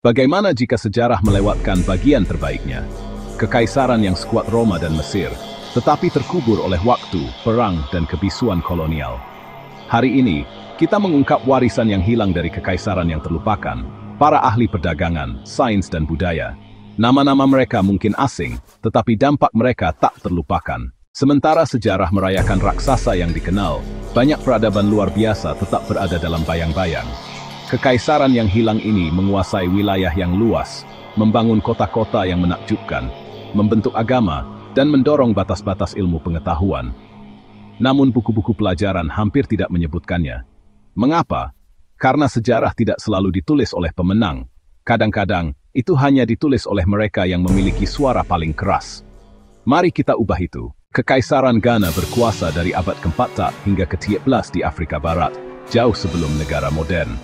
Bagaimana jika sejarah melewatkan bagian terbaiknya? Kekaisaran yang sekuat Roma dan Mesir, tetapi terkubur oleh waktu, perang, dan kebisuan kolonial. Hari ini, kita mengungkap warisan yang hilang dari kekaisaran yang terlupakan, para ahli perdagangan, sains, dan budaya. Nama-nama mereka mungkin asing, tetapi dampak mereka tak terlupakan. Sementara sejarah merayakan raksasa yang dikenal, banyak peradaban luar biasa tetap berada dalam bayang-bayang. Kekaisaran yang hilang ini menguasai wilayah yang luas, membangun kota-kota yang menakjubkan, membentuk agama, dan mendorong batas-batas ilmu pengetahuan. Namun buku-buku pelajaran hampir tidak menyebutkannya. Mengapa? Karena sejarah tidak selalu ditulis oleh pemenang. Kadang-kadang, itu hanya ditulis oleh mereka yang memiliki suara paling keras. Mari kita ubah itu. Kekaisaran Ghana berkuasa dari abad ke-14 hingga ke-13 di Afrika Barat, jauh sebelum negara modern.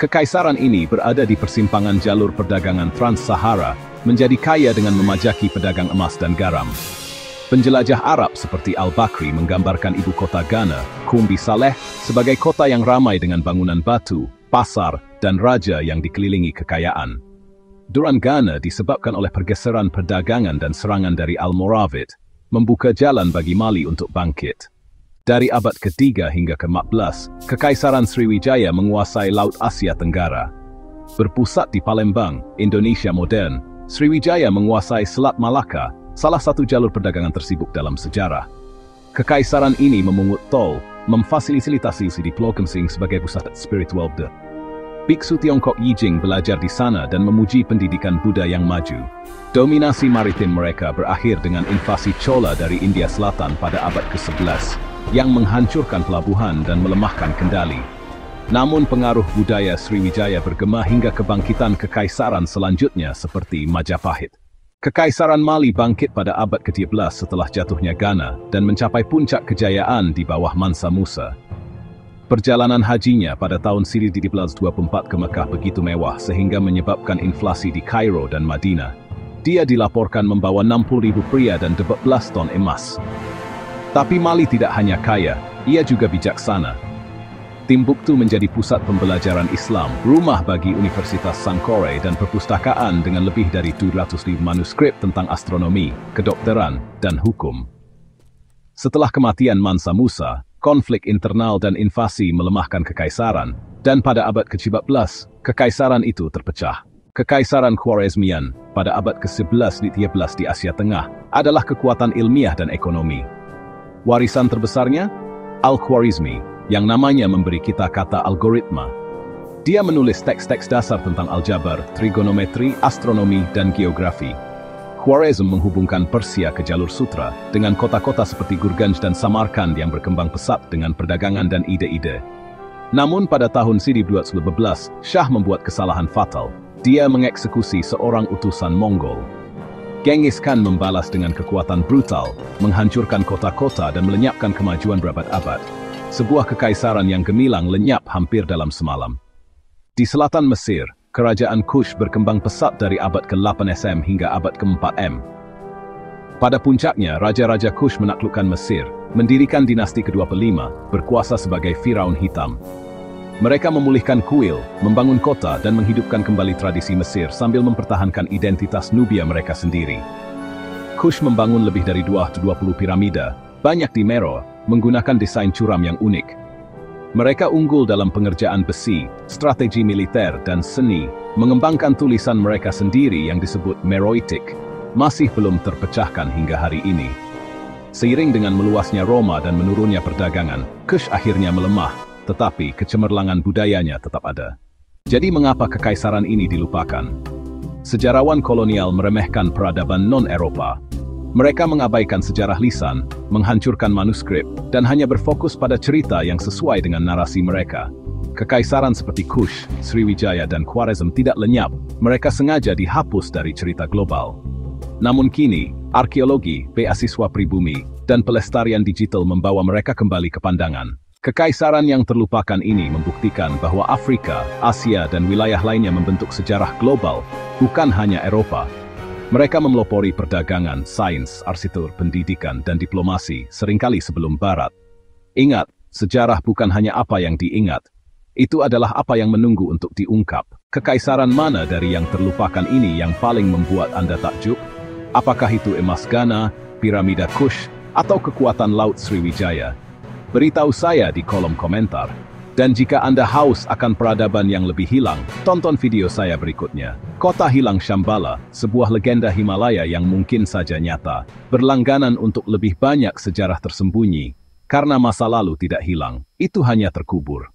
Kekaisaran ini berada di persimpangan jalur perdagangan Trans-Sahara, menjadi kaya dengan memajaki pedagang emas dan garam. Penjelajah Arab seperti Al-Bakri menggambarkan ibu kota Ghana, Kumbi Saleh, sebagai kota yang ramai dengan bangunan batu, pasar, dan raja yang dikelilingi kekayaan. Duran Ghana disebabkan oleh pergeseran perdagangan dan serangan dari Almoravid, membuka jalan bagi Mali untuk bangkit. Dari abad ke-3 hingga ke-14, Kekaisaran Sriwijaya menguasai Laut Asia Tenggara. Berpusat di Palembang, Indonesia modern, Sriwijaya menguasai Selat Malaka, salah satu jalur perdagangan tersibuk dalam sejarah. Kekaisaran ini memungut tol, memfasilitasi di Pulau Kensing sebagai pusat spiritual. Biksu Tiongkok Yijing belajar di sana dan memuji pendidikan Buddha yang maju. Dominasi maritim mereka berakhir dengan invasi Chola dari India Selatan pada abad ke-11. Yang menghancurkan pelabuhan dan melemahkan kendali. Namun pengaruh budaya Sriwijaya bergema hingga kebangkitan kekaisaran selanjutnya seperti Majapahit. Kekaisaran Mali bangkit pada abad ke-13 setelah jatuhnya Ghana dan mencapai puncak kejayaan di bawah Mansa Musa. Perjalanan hajinya pada tahun 1324 ke Mekah begitu mewah sehingga menyebabkan inflasi di Kairo dan Madinah. Dia dilaporkan membawa 60.000 pria dan 12 ton emas. Tapi Mali tidak hanya kaya, ia juga bijaksana. Timbuktu menjadi pusat pembelajaran Islam, rumah bagi Universitas Sankore dan perpustakaan dengan lebih dari 200 manuskrip tentang astronomi, kedokteran, dan hukum. Setelah kematian Mansa Musa, konflik internal dan invasi melemahkan kekaisaran, dan pada abad ke-14, kekaisaran itu terpecah. Kekaisaran Khwarezmian pada abad ke-11 di Asia Tengah adalah kekuatan ilmiah dan ekonomi. Warisan terbesarnya, Al-Khwarizmi, yang namanya memberi kita kata algoritma. Dia menulis teks-teks dasar tentang aljabar, trigonometri, astronomi, dan geografi. Khwarezm menghubungkan Persia ke jalur sutra, dengan kota-kota seperti Gurganj dan Samarkand yang berkembang pesat dengan perdagangan dan ide-ide. Namun pada tahun 1212, Shah membuat kesalahan fatal. Dia mengeksekusi seorang utusan Mongol. Genghis Khan membalas dengan kekuatan brutal, menghancurkan kota-kota dan melenyapkan kemajuan berabad-abad. Sebuah kekaisaran yang gemilang lenyap hampir dalam semalam. Di selatan Mesir, kerajaan Kush berkembang pesat dari abad ke-8 SM hingga abad ke-4 M. Pada puncaknya, raja-raja Kush menaklukkan Mesir, mendirikan dinasti ke-25, berkuasa sebagai Firaun Hitam. Mereka memulihkan kuil, membangun kota, dan menghidupkan kembali tradisi Mesir sambil mempertahankan identitas Nubia mereka sendiri. Kush membangun lebih dari 20 piramida, banyak di Meroe, menggunakan desain curam yang unik. Mereka unggul dalam pengerjaan besi, strategi militer, dan seni, mengembangkan tulisan mereka sendiri yang disebut Meroitic, masih belum terpecahkan hingga hari ini. Seiring dengan meluasnya Roma dan menurunnya perdagangan, Kush akhirnya melemah. Tetapi kecemerlangan budayanya tetap ada. Jadi mengapa kekaisaran ini dilupakan? Sejarawan kolonial meremehkan peradaban non-Eropa. Mereka mengabaikan sejarah lisan, menghancurkan manuskrip, dan hanya berfokus pada cerita yang sesuai dengan narasi mereka. Kekaisaran seperti Kush, Sriwijaya, dan Khwarezm tidak lenyap. Mereka sengaja dihapus dari cerita global. Namun kini, arkeologi, beasiswa pribumi, dan pelestarian digital membawa mereka kembali ke pandangan. Kekaisaran yang terlupakan ini membuktikan bahwa Afrika, Asia, dan wilayah lainnya membentuk sejarah global, bukan hanya Eropa. Mereka memelopori perdagangan, sains, arsitektur, pendidikan, dan diplomasi seringkali sebelum Barat. Ingat, sejarah bukan hanya apa yang diingat, itu adalah apa yang menunggu untuk diungkap. Kekaisaran mana dari yang terlupakan ini yang paling membuat Anda takjub? Apakah itu emas Ghana, piramida Kush, atau kekuatan Laut Sriwijaya? Beritahu saya di kolom komentar. Dan jika Anda haus akan peradaban yang lebih hilang, tonton video saya berikutnya. Kota Hilang Shambhala, sebuah legenda Himalaya yang mungkin saja nyata, berlangganan untuk lebih banyak sejarah tersembunyi. Karena masa lalu tidak hilang, itu hanya terkubur.